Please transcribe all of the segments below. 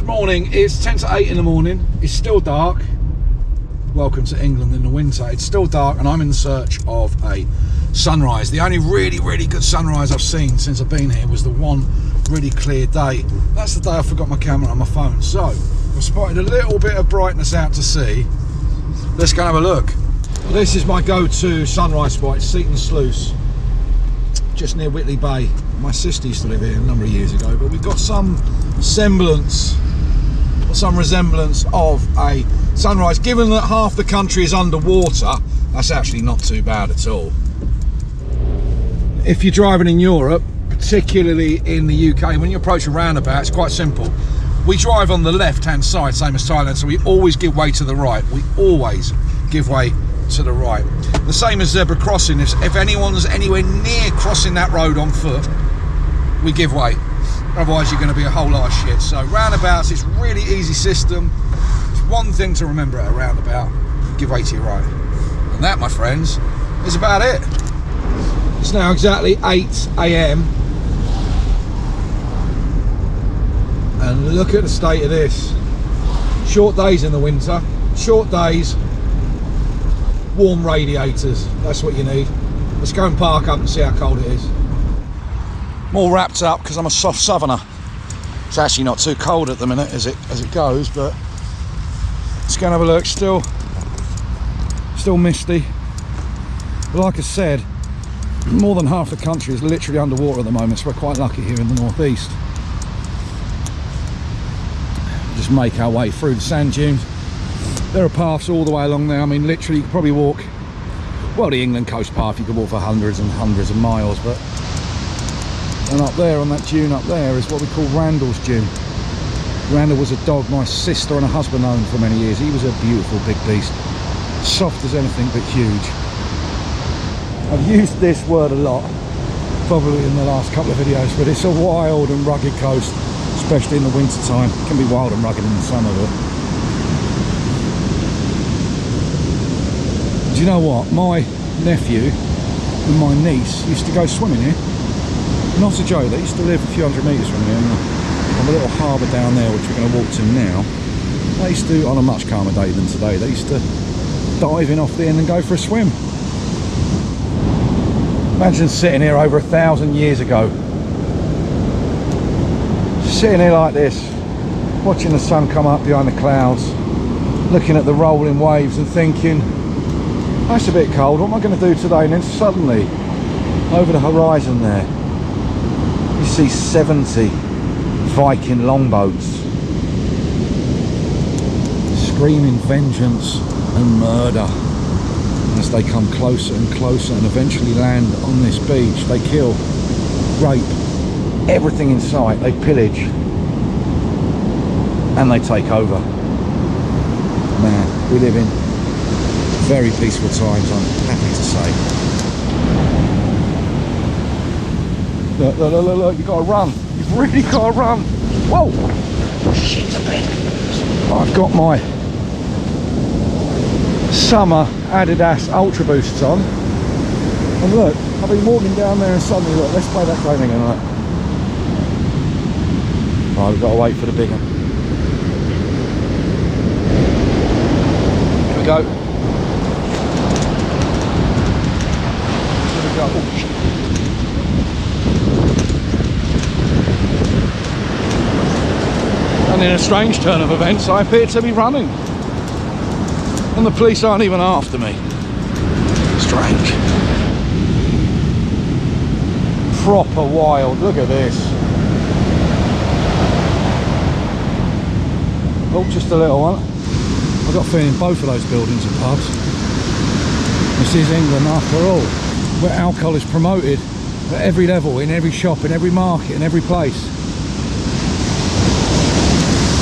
Morning, it's 10 to 8 in the morning, it's still dark. Welcome to England in the winter. It's still dark and I'm in search of a sunrise. The only really good sunrise I've seen since I've been here was the one really clear day. That's the day I forgot my camera on my phone. So I've spotted a little bit of brightness out to sea. Let's go and have a look. Well, this is my go-to sunrise spot. It's Seaton Sluice, just near Whitley Bay. My sister used to live here a number of years ago, but we've got some semblance, some resemblance of a sunrise. Given that half the country is underwater, that's actually not too bad at all. If you're driving in Europe, particularly in the UK, when you approach a roundabout, it's quite simple. We drive on the left-hand side, same as Thailand, so we always give way to the right. We always give way to the right. The same as zebra crossing. If anyone's anywhere near crossing that road on foot, we give way. Otherwise you're going to be a whole lot of shit. So roundabouts, it's really easy system. It's one thing to remember at a roundabout: give way to your right. And that, my friends, is about it. It's now exactly 8 AM and look at the state of this. Short days in the winter, short days, warm radiators, that's what you need. Let's go and park up and see how cold it is. More wrapped up because I'm a soft southerner. It's actually not too cold at the minute as it goes, but let's go and have a look. Still misty. But like I said, more than half the country is literally underwater at the moment, so we're quite lucky here in the northeast. Just make our way through the sand dunes. There are paths all the way along there. I mean, literally you could probably walk, well, the England coast path you could walk for hundreds and hundreds of miles, but and up there on that dune up there is what we call Randall's Dune. Randall was a dog my sister and her husband owned for many years. He was a beautiful big beast, soft as anything but huge. I've used this word a lot, probably in the last couple of videos, but it's a wild and rugged coast, especially in the winter time. It can be wild and rugged in the summer, but do you know what? My nephew and my niece used to go swimming here. Not a joke, they used to live a few hundred metres from here on the little harbour down there, which we're going to walk to now. They used to, on a much calmer day than today, they used to dive in off the end and go for a swim. Imagine sitting here over 1,000 years ago, sitting here like this, watching the sun come up behind the clouds, looking at the rolling waves and thinking, that's a bit cold, what am I going to do today? And then suddenly, over the horizon there, you see 70 Viking longboats screaming vengeance and murder as they come closer and closer and eventually land on this beach. They kill, rape, everything in sight, they pillage and they take over. Man, we live in very peaceful times, I'm happy to say. Look, look, look, look, you've got to run. You've really got to run. Whoa! Shit a bit. I've got my summer Adidas Ultra Boosts on. And look, I've been walking down there and suddenly, look, let's play that game again, right? Right, we've got to wait for the big one. Here we go. Here we go. Oh, shit. And in a strange turn of events, I appear to be running. And the police aren't even after me. Strange. Proper wild, look at this. Oh, just a little one. I've got a feeling both of those buildings are pubs. This is England after all, where alcohol is promoted at every level, in every shop, in every market, in every place.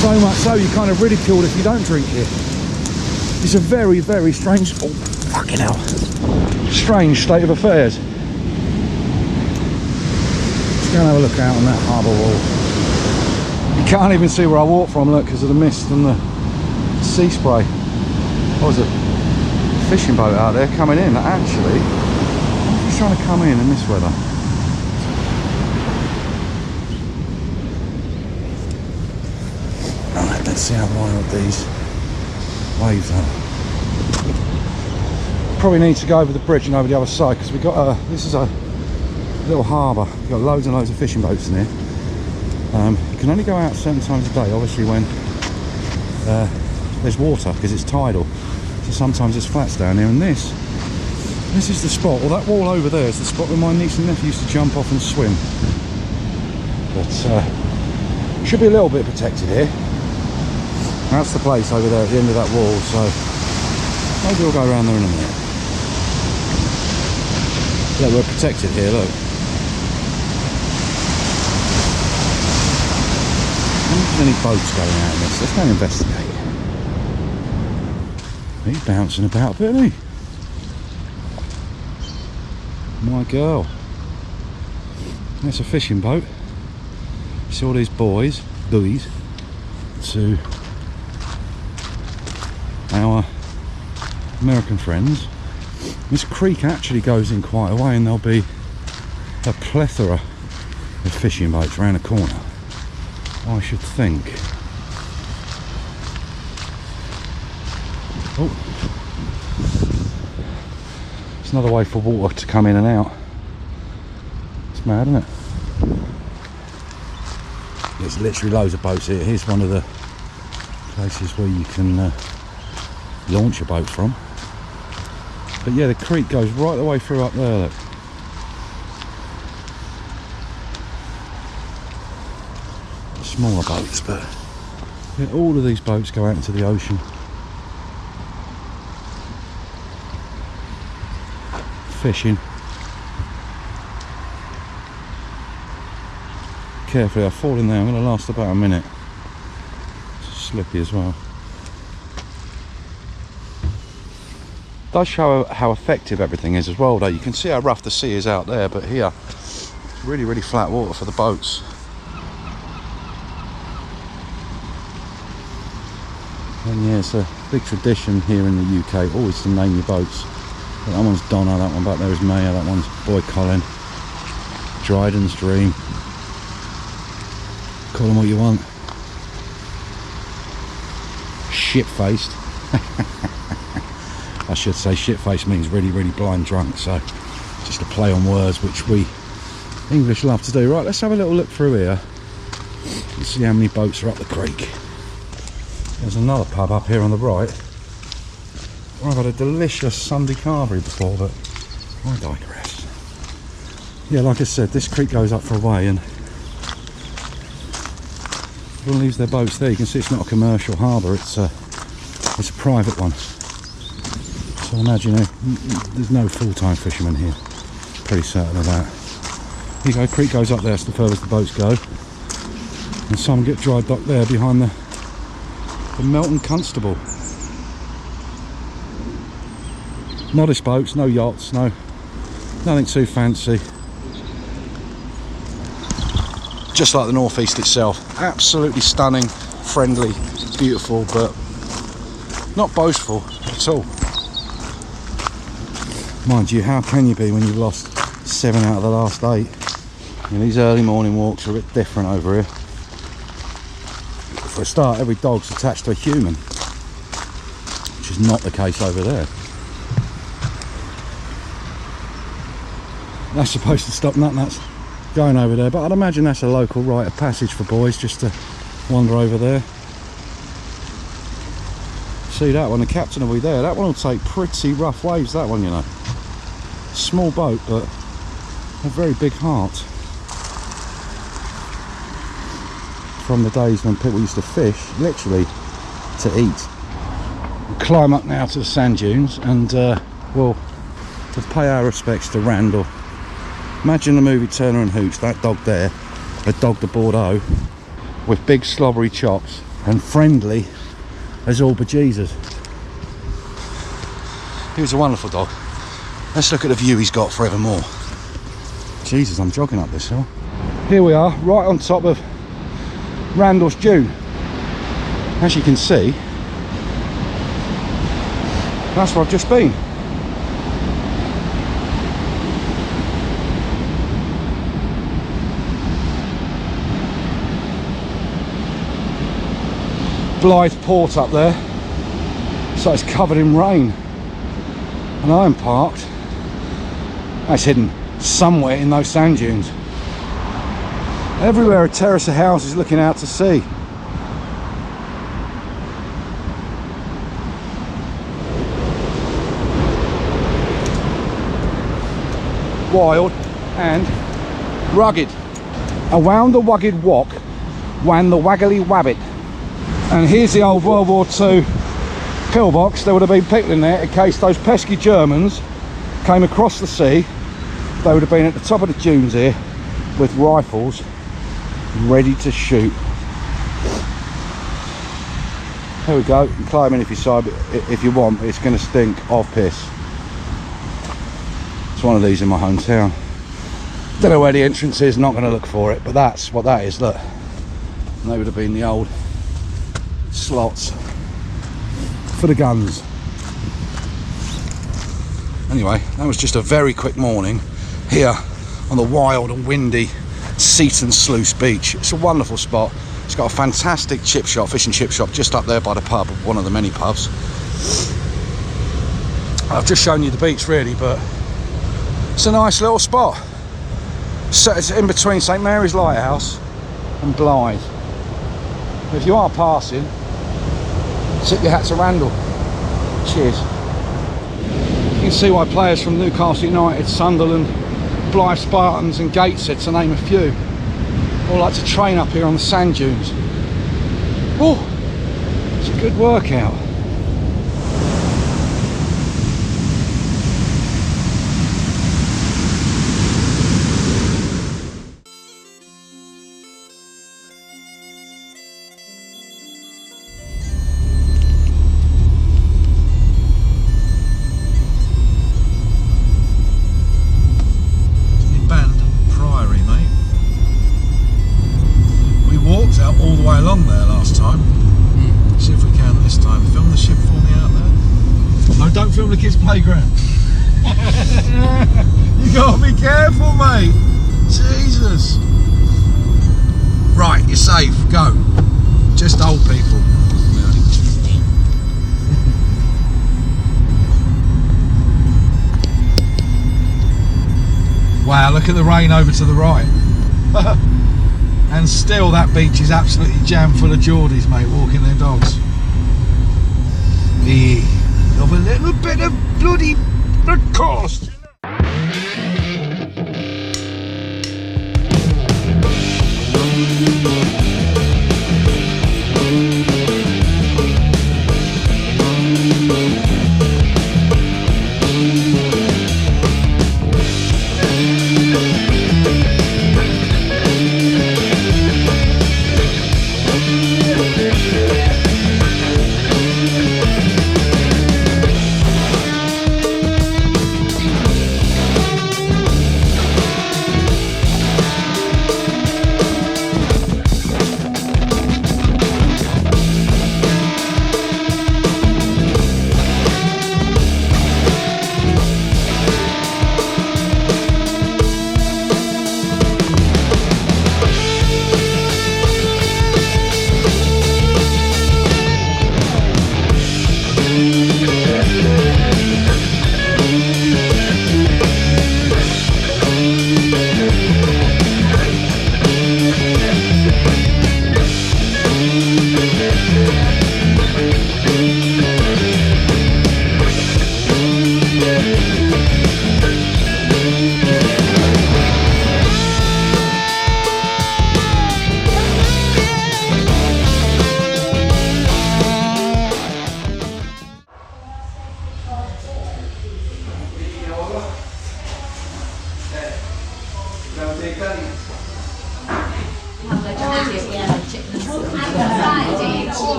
So much so you're kind of ridiculed if you don't drink it. It's a very, very strange, oh fucking hell, strange state of affairs. Let's go and have a look out on that harbour wall. You can't even see where I walk from, look, because of the mist and the sea spray. What was it? A fishing boat out there coming in, actually. He's trying to come in this weather. See how wild these waves are. Probably need to go over the bridge and over the other side because we've got this is a little harbour. We've got loads and loads of fishing boats in here. You can only go out certain times of day, obviously when there's water because it's tidal. So sometimes there's flats down here, and this is the spot. Well, that wall over there is the spot where my niece and nephew used to jump off and swim. But should be a little bit protected here. That's the place over there at the end of that wall, so maybe we'll go around there in a minute. Yeah, we're protected here, look. I don't think there's any boats going out in this. Let's go and investigate. He's bouncing about a bit, isn't he? My girl. That's a fishing boat. See all these buoys to our American friends. This creek actually goes in quite a way, and there'll be a plethora of fishing boats around the corner, I should think. Oh, it's another way for water to come in and out. It's mad, isn't it? There's literally loads of boats here. Here's one of the places where you can launch a boat from. But yeah, the creek goes right the way through up there, look. Smaller boats, but yeah, all of these boats go out into the ocean. Fishing. Carefully, I fall in there. I'm going to last about a minute. It's slippy as well. Does show how effective everything is as well, though. You can see how rough the sea is out there, but here it's really, really flat water for the boats. And yeah, it's a big tradition here in the UK always to name your boats. That one's Donna, that one back there is Maya, that one's Boy Colin, Dryden's Dream. Call them what you want. Shit-faced. I should say shit-faced means really, really blind drunk, so just a play on words which we English love to do. Right, let's have a little look through here and see how many boats are up the creek. There's another pub up here on the right. I've had a delicious Sunday carvery before, but I digress. Yeah, like I said, this creek goes up for a way, and everyone leaves their boats there. You can see it's not a commercial harbour, it's a private one. So I imagine there's no full-time fishermen here. Pretty certain of that. Here you go, creek goes up there, that's the furthest the boats go. And some get dry docked there behind the Melton Constable. Modest boats, no yachts, nothing too fancy. Just like the northeast itself. Absolutely stunning, friendly, beautiful, but not boastful at all. Mind you, how can you be when you've lost 7 out of the last 8? You know, these early morning walks are a bit different over here. For a start, every dog's attached to a human, which is not the case over there. That's supposed to stop nutnuts going over there, but I'd imagine that's a local rite of passage for boys just to wander over there. See that one, the captain will be there. That one will take pretty rough waves, that one, you know. Small boat, but a very big heart. From the days when people used to fish, literally, to eat. We'll climb up now to the sand dunes, and we'll pay our respects to Randall. Imagine the movie Turner and Hooch, that dog there, a dog de Bordeaux, with big slobbery chops, and friendly as all bejesus. He was a wonderful dog. Let's look at the view he's got forevermore. Jesus, I'm jogging up this hill. Here we are, right on top of Randall's Dune. As you can see, that's where I've just been. Blythe Port up there, so it's covered in rain, and I'm parked. It's hidden somewhere in those sand dunes. Everywhere a terrace of houses looking out to sea. Wild and rugged. Around the wugged walk wan the waggly wabbit. And here's the old World War II pillbox. There would have been people in there in case those pesky Germans came across the sea. They would have been at the top of the dunes here with rifles ready to shoot. Here we go. You can climb in if you want, but it's going to stink of piss. It's one of these in my hometown. Don't know where the entrance is, not going to look for it, but that's what that is. Look, and they would have been the old slots for the guns. Anyway, that was just a very quick morning here on the wild and windy Seaton Sluice Beach. It's a wonderful spot. It's got a fantastic chip shop, fish and chip shop, just up there by the pub, one of the many pubs. I've just shown you the beach really, but it's a nice little spot. So it's in between St Mary's Lighthouse and Blythe. If you are passing, tip your hat to Randall. Cheers. You can see why players from Newcastle United, Sunderland, Blythe Spartans and Gateshead, to name a few, all like to train up here on the sand dunes. Oh, it's a good workout. All the way along there last time. See if we can this time. Film the ship for me out there. No, don't film the kids' playground. You gotta be careful, mate. Jesus. Right, you're safe. Go. Just old people. Wow, look at the rain over to the right. And still that beach is absolutely jammed full of Geordies, mate, walking their dogs. We love a little bit of bloody coast.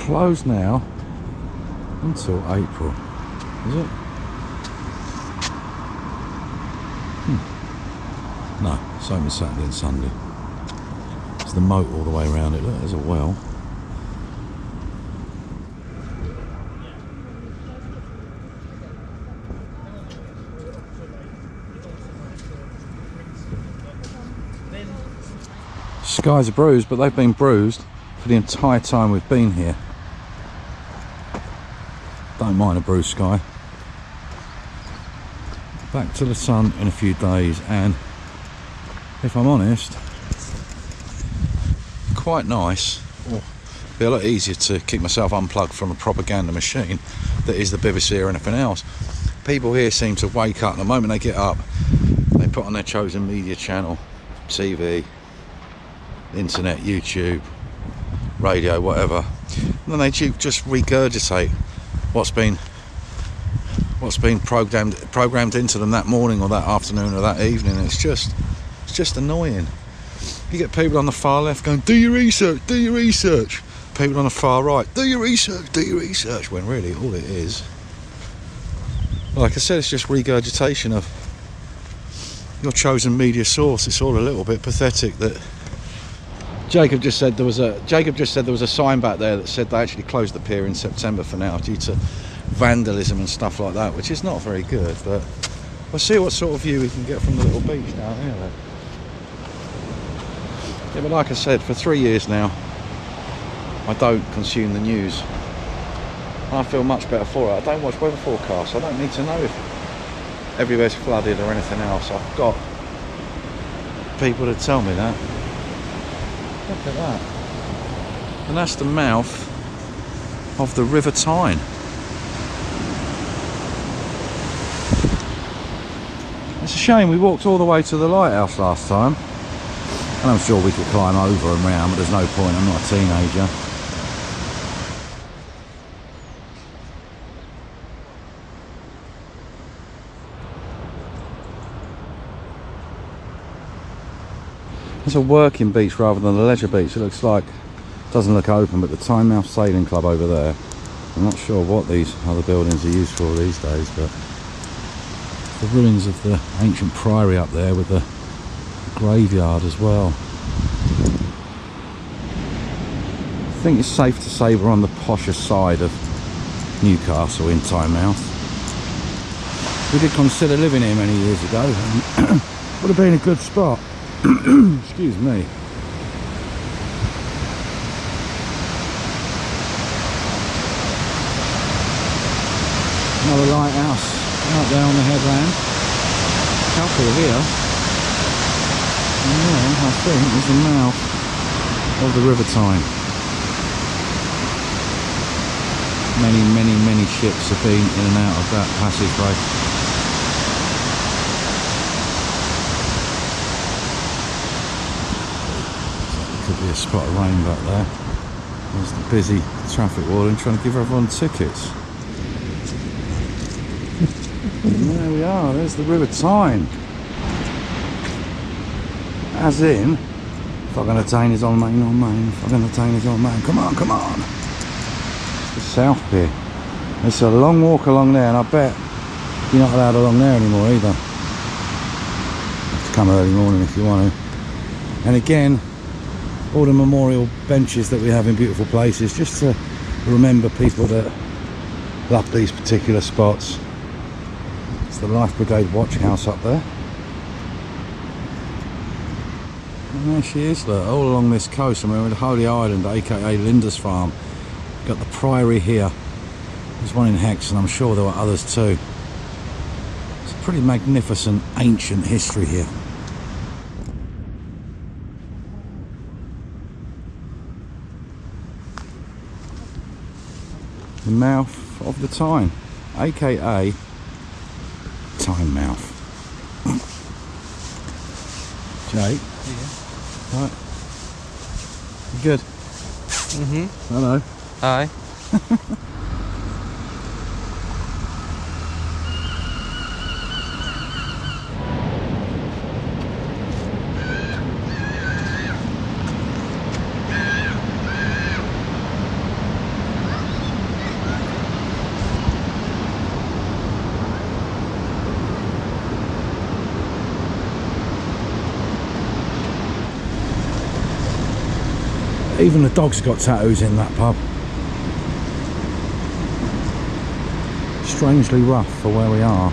closed now until April, is it? No, it's open Saturday and Sunday. There's the moat all the way around it. Look, there's a well. Skies are bruised, but they've been bruised for the entire time we've been here. Don't mind a bruised sky. Back to the sun in a few days, and if I'm honest, quite nice. Be a lot easier to keep myself unplugged from a propaganda machine that is the BBC or anything else. People here seem to wake up, and the moment they get up, they put on their chosen media channel, TV, internet, YouTube, radio, whatever, and then they just regurgitate what's been programmed into them that morning or that afternoon or that evening. It's just annoying. You get people on the far left going, do your research, do your research. People on the far right, do your research, do your research, when really all it is, like I said, it's just regurgitation of your chosen media source. It's all a little bit pathetic. That Jacob just said there was a sign back there that said they actually closed the pier in September for now due to vandalism and stuff like that, which is not very good. But we'll see what sort of view we can get from the little beach down here then. Yeah, but like I said, for 3 years now I don't consume the news. I feel much better for it. I don't watch weather forecasts. I don't need to know if everywhere's flooded or anything else. I've got people to tell me that. Look at that. And that's the mouth of the River Tyne. It's a shame we walked all the way to the lighthouse last time. And I'm sure we could climb over and round, but there's no point, I'm not a teenager. It's a working beach rather than a leisure beach. It looks like, doesn't look open, but the Tyne Sailing Club over there. I'm not sure what these other buildings are used for these days, but the ruins of the ancient priory up there with the graveyard as well. I think it's safe to say we're on the posher side of Newcastle in Tynemouth. We did consider living here many years ago, and would have been a good spot. Excuse me. Another lighthouse out there on the headland. Couple here. Yeah, I think is the mouth of the River Tyne. Many ships have been in and out of that passageway. Could be a spot of rain back there. There's the busy traffic warden trying to give everyone tickets. And there we are, there's the River Tyne. As in, if I'm going to Tyne is on main, if I'm going to Tyne is on main, come on. It's the South Pier. It's a long walk along there, and I bet you're not allowed along there anymore either. You have to come early morning if you want to. And again, all the memorial benches that we have in beautiful places, just to remember people that love these particular spots. It's the Life Brigade Watch House up there. And there she is, look, all along this coast. I mean, we're in Holy Island, aka Lindisfarne. Got the Priory here. There's one in Hex, and I'm sure there were others too. It's a pretty magnificent ancient history here. The mouth of the Tyne, aka Tynemouth. Jake? Yeah. Right. You good? Mm-hmm. Hello. Hi. Even the dogs got tattoos in that pub. Strangely rough for where we are.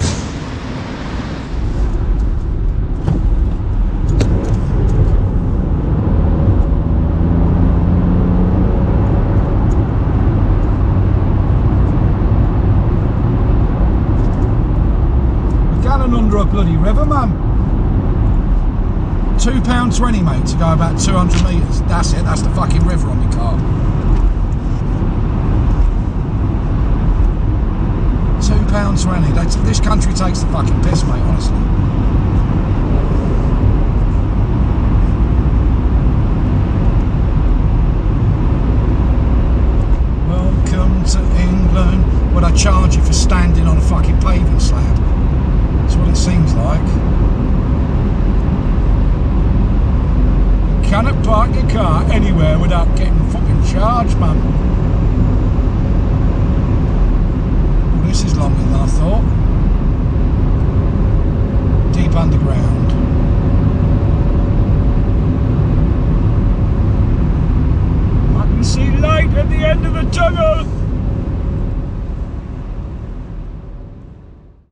Under a bloody river, man. £2.20, mate, to go about 200 metres. That's it, that's the fucking river on my car. £2.20. This country takes the fucking piss, mate, honestly. Welcome to England. Would I charge you for standing on a fucking paving slab? That's what it seems like. You cannot park your car anywhere without getting fucking charged, man. This is longer than I thought. Deep underground.